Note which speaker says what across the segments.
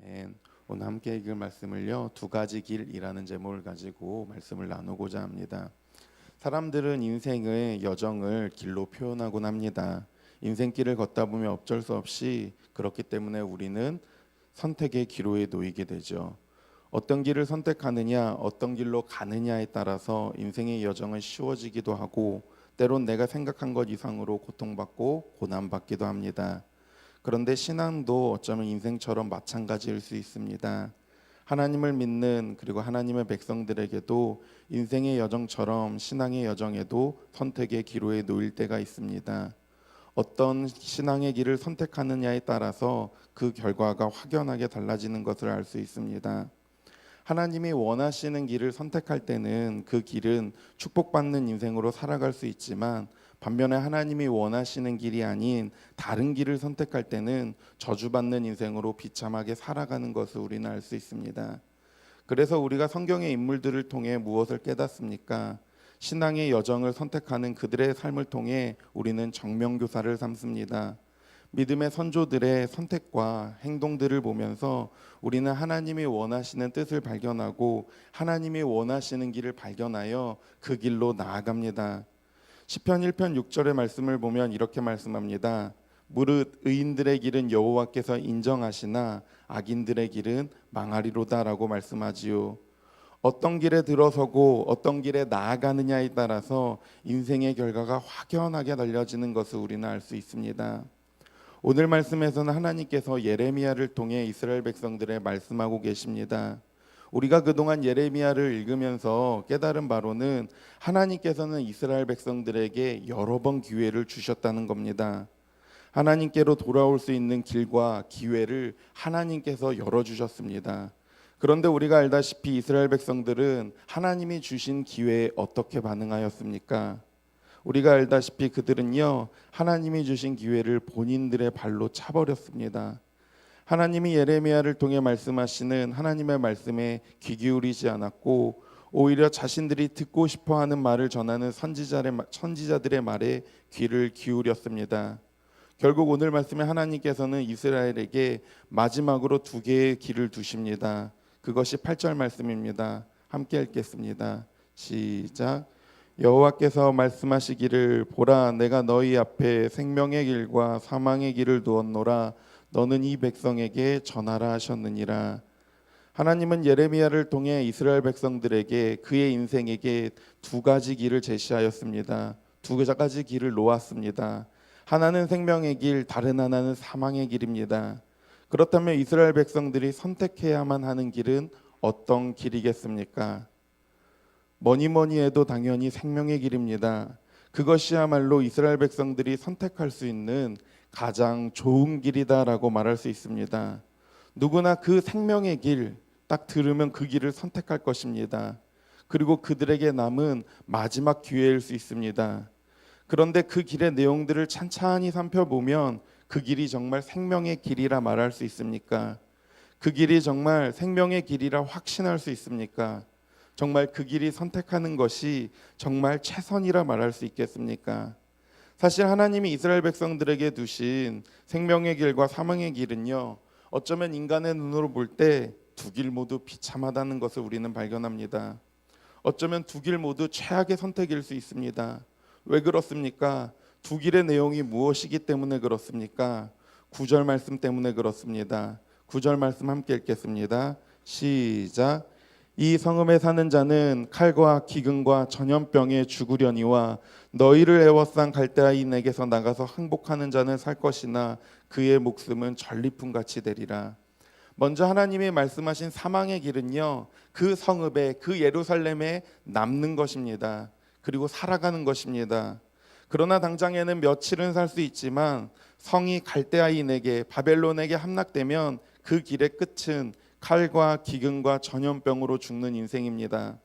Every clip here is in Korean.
Speaker 1: 아멘. 오늘 함께 읽을 말씀을요, 두 가지 길이라는 제목을 가지고 말씀을 나누고자 합니다. 사람들은 인생의 여정을 길로 표현하곤 합니다. 인생길을 걷다 보면 어쩔 수 없이 그렇기 때문에 우리는 선택의 기로에 놓이게 되죠. 어떤 길을 선택하느냐, 어떤 길로 가느냐에 따라서 인생의 여정은 쉬워지기도 하고 때론 내가 생각한 것 이상으로 고통받고 고난받기도 합니다. 그런데 신앙도 어쩌면 인생처럼 마찬가지일 수 있습니다. 하나님을 믿는 그리고 하나님의 백성들에게도 인생의 여정처럼 신앙의 여정에도 선택의 기로에 놓일 때가 있습니다. 어떤 신앙의 길을 선택하느냐에 따라서 그 결과가 확연하게 달라지는 것을 알 수 있습니다. 하나님이 원하시는 길을 선택할 때는 그 길은 축복받는 인생으로 살아갈 수 있지만, 반면에 하나님이 원하시는 길이 아닌 다른 길을 선택할 때는 저주받는 인생으로 비참하게 살아가는 것을 우리는 알 수 있습니다. 그래서 우리가 성경의 인물들을 통해 무엇을 깨닫습니까? 신앙의 여정을 선택하는 그들의 삶을 통해 우리는 정명교사를 삼습니다. 믿음의 선조들의 선택과 행동들을 보면서 우리는 하나님이 원하시는 뜻을 발견하고 하나님이 원하시는 길을 발견하여 그 길로 나아갑니다. 시편 1편 6절의 말씀을 보면 이렇게 말씀합니다. 무릇 의인들의 길은 여호와께서 인정하시나 악인들의 길은 망하리로다라고 말씀하지요. 어떤 길에 들어서고 어떤 길에 나아가느냐에 따라서 인생의 결과가 확연하게 달라지는 것을 우리는 알 수 있습니다. 오늘 말씀에서는 하나님께서 예레미야를 통해 이스라엘 백성들에 말씀하고 계십니다. 우리가 그동안 예레미야를 읽으면서 깨달은 바로는 하나님께서는 이스라엘 백성들에게 여러 번 기회를 주셨다는 겁니다. 하나님께로 돌아올 수 있는 길과 기회를 하나님께서 열어주셨습니다. 그런데 우리가 알다시피 이스라엘 백성들은 하나님이 주신 기회에 어떻게 반응하였습니까? 우리가 알다시피 그들은요, 하나님이 주신 기회를 본인들의 발로 차버렸습니다. 하나님이 예레미야를 통해 말씀하시는 하나님의 말씀에 귀 기울이지 않았고 오히려 자신들이 듣고 싶어하는 말을 전하는 선지자들의 말에 귀를 기울였습니다. 결국 오늘 말씀에 하나님께서는 이스라엘에게 마지막으로 두 개의 길을 두십니다. 그것이 8절 말씀입니다. 함께 읽겠습니다. 시작. 여호와께서 말씀하시기를 보라 내가 너희 앞에 생명의 길과 사망의 길을 두었노라 너는 이 백성에게 전하라 하셨느니라. 하나님은 예레미야를 통해 이스라엘 백성들에게 그의 인생에게 두 가지 길을 제시하였습니다. 두 가지 길을 놓았습니다. 하나는 생명의 길, 다른 하나는 사망의 길입니다. 그렇다면 이스라엘 백성들이 선택해야만 하는 길은 어떤 길이겠습니까? 뭐니 해도 당연히 생명의 길입니다. 그것이야말로 이스라엘 백성들이 선택할 수 있는 가장 좋은 길이다라고 말할 수 있습니다. 누구나 그 생명의 길 딱 들으면 그 길을 선택할 것입니다. 그리고 그들에게 남은 마지막 기회일 수 있습니다. 그런데 그 길의 내용들을 찬찬히 살펴보면 그 길이 정말 생명의 길이라 말할 수 있습니까? 그 길이 정말 생명의 길이라 확신할 수 있습니까? 정말 그 길이 선택하는 것이 정말 최선이라 말할 수 있겠습니까? 사실 하나님이 이스라엘 백성들에게 두신 생명의 길과 사망의 길은요, 어쩌면 인간의 눈으로 볼 때 두 길 모두 비참하다는 것을 우리는 발견합니다. 어쩌면 두 길 모두 최악의 선택일 수 있습니다. 왜 그렇습니까? 두 길의 내용이 무엇이기 때문에 그렇습니까? 9절 말씀 때문에 그렇습니다. 9절 말씀 함께 읽겠습니다. 시작. 이 성읍에 사는 자는 칼과 기근과 전염병에 죽으려니와 너희를 애워싼 갈대아인에게서 나가서 항복하는 자는 살 것이나 그의 목숨은 전리품같이 되리라. 먼저 하나님이 말씀하신 사망의 길은요, 그 성읍에 그 예루살렘에 남는 것입니다. 그리고 살아가는 것입니다. 그러나 당장에는 며칠은 살 수 있지만 성이 갈대아인에게 바벨론에게 함락되면 그 길의 끝은 칼과 기근과 전염병으로 죽는 인생입니다.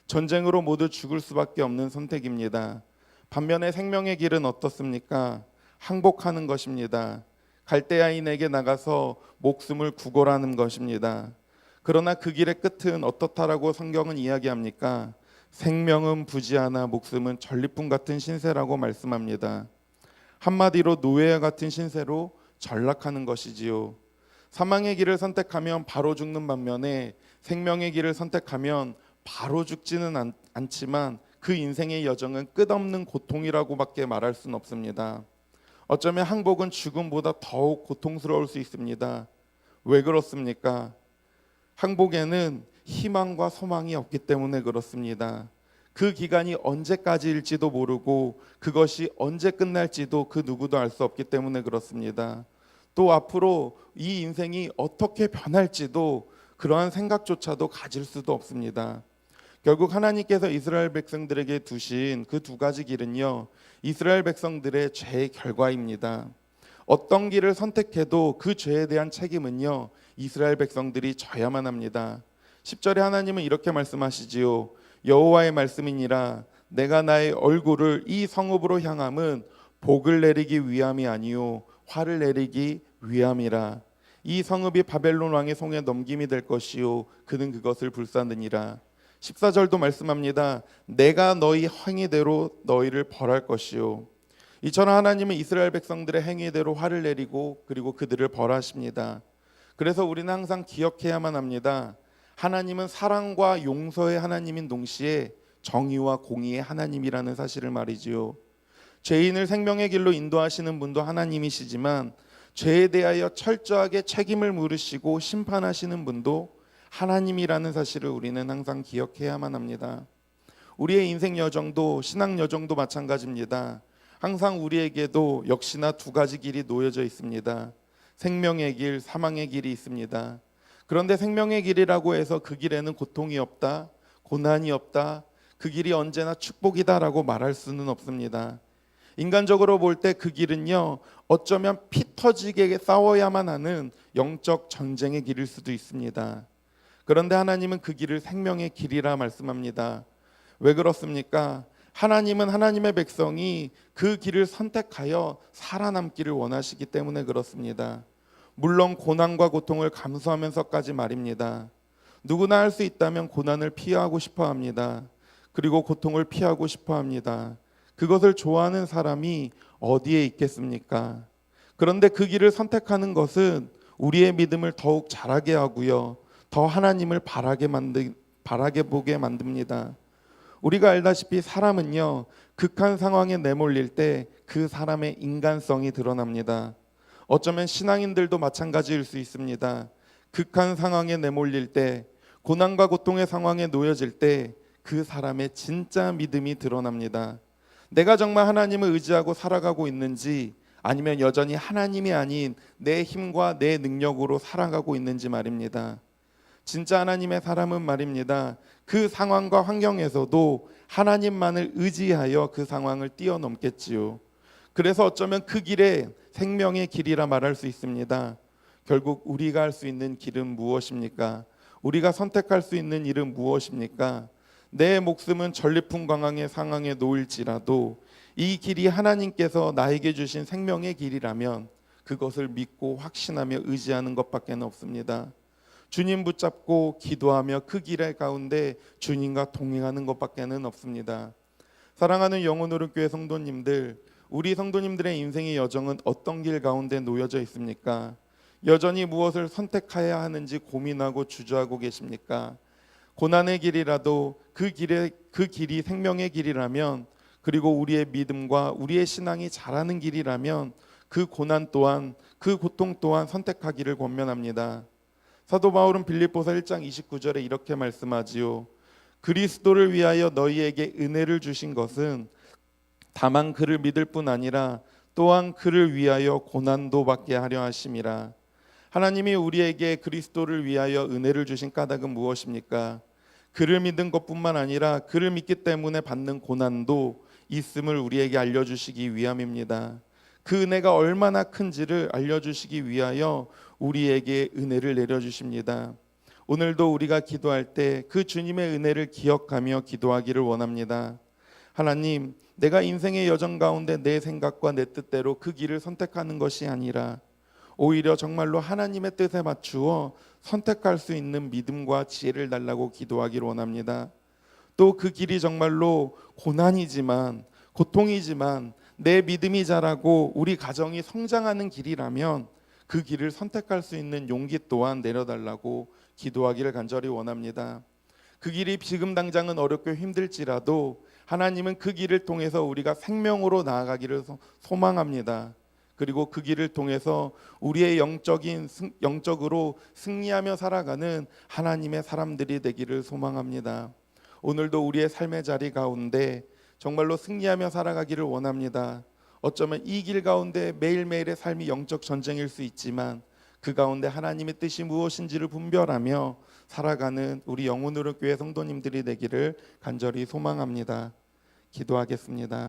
Speaker 1: 전쟁으로 모두 죽을 수밖에 없는 선택입니다. 반면에 생명의 길은 어떻습니까? 항복하는 것입니다. 갈대아인에게 나가서 목숨을 구걸하는 것입니다. 그러나 그 길의 끝은 어떻다라고 성경은 이야기합니까? 생명은 부지하나 목숨은 전리품 같은 신세라고 말씀합니다. 한마디로 노예와 같은 신세로 전락하는 것이지요. 사망의 길을 선택하면 바로 죽는 반면에 생명의 길을 선택하면 바로 죽지는 않지만 그 인생의 여정은 끝없는 고통이라고밖에 말할 수는 없습니다. 어쩌면 항복은 죽음보다 더욱 고통스러울 수 있습니다. 왜 그렇습니까? 항복에는 희망과 소망이 없기 때문에 그렇습니다. 그 기간이 언제까지일지도 모르고 그것이 언제 끝날지도 그 누구도 알 수 없기 때문에 그렇습니다. 또 앞으로 이 인생이 어떻게 변할지도 그러한 생각조차도 가질 수도 없습니다. 결국 하나님께서 이스라엘 백성들에게 두신 그 두 가지 길은요, 이스라엘 백성들의 죄의 결과입니다. 어떤 길을 선택해도 그 죄에 대한 책임은요, 이스라엘 백성들이 져야만 합니다. 10절에 하나님은 이렇게 말씀하시지요. 여호와의 말씀이니라. 내가 나의 얼굴을 이 성읍으로 향함은 복을 내리기 위함이 아니요 화를 내리기 위함이라. 이 성읍이 바벨론 왕의 손에 넘김이 될 것이요 그는 그것을 불사느니라. 14절도 말씀합니다. 내가 너희 행위대로 너희를 벌할 것이요. 이처럼 하나님은 이스라엘 백성들의 행위대로 화를 내리고 그리고 그들을 벌하십니다. 그래서 우리는 항상 기억해야만 합니다. 하나님은 사랑과 용서의 하나님인 동시에 정의와 공의의 하나님이라는 사실을 말이지요. 죄인을 생명의 길로 인도하시는 분도 하나님이시지만 죄에 대하여 철저하게 책임을 물으시고 심판하시는 분도 하나님이라는 사실을 우리는 항상 기억해야만 합니다. 우리의 인생 여정도 신앙 여정도 마찬가지입니다. 항상 우리에게도 역시나 두 가지 길이 놓여져 있습니다. 생명의 길, 사망의 길이 있습니다. 그런데 생명의 길이라고 해서 그 길에는 고통이 없다, 고난이 없다, 그 길이 언제나 축복이다라고 말할 수는 없습니다. 인간적으로 볼 때 그 길은요, 어쩌면 피 터지게 싸워야만 하는 영적 전쟁의 길일 수도 있습니다. 그런데 하나님은 그 길을 생명의 길이라 말씀합니다. 왜 그렇습니까? 하나님은 하나님의 백성이 그 길을 선택하여 살아남기를 원하시기 때문에 그렇습니다. 물론 고난과 고통을 감수하면서까지 말입니다. 누구나 할 수 있다면 고난을 피하고 싶어 합니다. 그리고 고통을 피하고 싶어 합니다. 그것을 좋아하는 사람이 어디에 있겠습니까? 그런데 그 길을 선택하는 것은 우리의 믿음을 더욱 자라게 하고요, 더 하나님을 바라게 보게 만듭니다. 우리가 알다시피 사람은요, 극한 상황에 내몰릴 때 그 사람의 인간성이 드러납니다. 어쩌면 신앙인들도 마찬가지일 수 있습니다. 극한 상황에 내몰릴 때, 고난과 고통의 상황에 놓여질 때 그 사람의 진짜 믿음이 드러납니다. 내가 정말 하나님을 의지하고 살아가고 있는지, 아니면 여전히 하나님이 아닌 내 힘과 내 능력으로 살아가고 있는지 말입니다. 진짜 하나님의 사람은 말입니다. 그 상황과 환경에서도 하나님만을 의지하여 그 상황을 뛰어넘겠지요. 그래서 어쩌면 그 길에 생명의 길이라 말할 수 있습니다. 결국 우리가 할 수 있는 길은 무엇입니까? 우리가 선택할 수 있는 일은 무엇입니까? 내 목숨은 전리품 광항의 상황에 놓일지라도 이 길이 하나님께서 나에게 주신 생명의 길이라면 그것을 믿고 확신하며 의지하는 것밖에 없습니다. 주님 붙잡고 기도하며 그 길의 가운데 주님과 동행하는 것밖에 없습니다. 사랑하는 영혼오른 교회 성도님들, 우리 성도님들의 인생의 여정은 어떤 길 가운데 놓여져 있습니까? 여전히 무엇을 선택해야 하는지 고민하고 주저하고 계십니까? 고난의 길이라도 그 길이 생명의 길이라면, 그리고 우리의 믿음과 우리의 신앙이 자라는 길이라면 그 고난 또한, 그 고통 또한 선택하기를 권면합니다. 사도 바울은 빌립보서 1장 29절에 이렇게 말씀하지요. 그리스도를 위하여 너희에게 은혜를 주신 것은 다만 그를 믿을 뿐 아니라 또한 그를 위하여 고난도 받게 하려 하심이라. 하나님이 우리에게 그리스도를 위하여 은혜를 주신 까닭은 무엇입니까? 그를 믿은 것뿐만 아니라 그를 믿기 때문에 받는 고난도 있음을 우리에게 알려주시기 위함입니다. 그 은혜가 얼마나 큰지를 알려주시기 위하여 우리에게 은혜를 내려주십니다. 오늘도 우리가 기도할 때 그 주님의 은혜를 기억하며 기도하기를 원합니다. 하나님, 내가 인생의 여정 가운데 내 생각과 내 뜻대로 그 길을 선택하는 것이 아니라 오히려 정말로 하나님의 뜻에 맞추어 선택할 수 있는 믿음과 지혜를 달라고 기도하기를 원합니다. 또 그 길이 정말로 고난이지만, 고통이지만 내 믿음이 자라고 우리 가정이 성장하는 길이라면 그 길을 선택할 수 있는 용기 또한 내려달라고 기도하기를 간절히 원합니다. 그 길이 지금 당장은 어렵고 힘들지라도 하나님은 그 길을 통해서 우리가 생명으로 나아가기를 소망합니다. 그리고 그 길을 통해서 우리의 영적으로 승리하며 살아가는 하나님의 사람들이 되기를 소망합니다. 오늘도 우리의 삶의 자리 가운데 정말로 승리하며 살아가기를 원합니다. 어쩌면 이 길 가운데 매일매일의 삶이 영적 전쟁일 수 있지만 그 가운데 하나님의 뜻이 무엇인지를 분별하며 살아가는 우리 영혼으로 교회 성도님들이 되기를 간절히 소망합니다. 기도하겠습니다.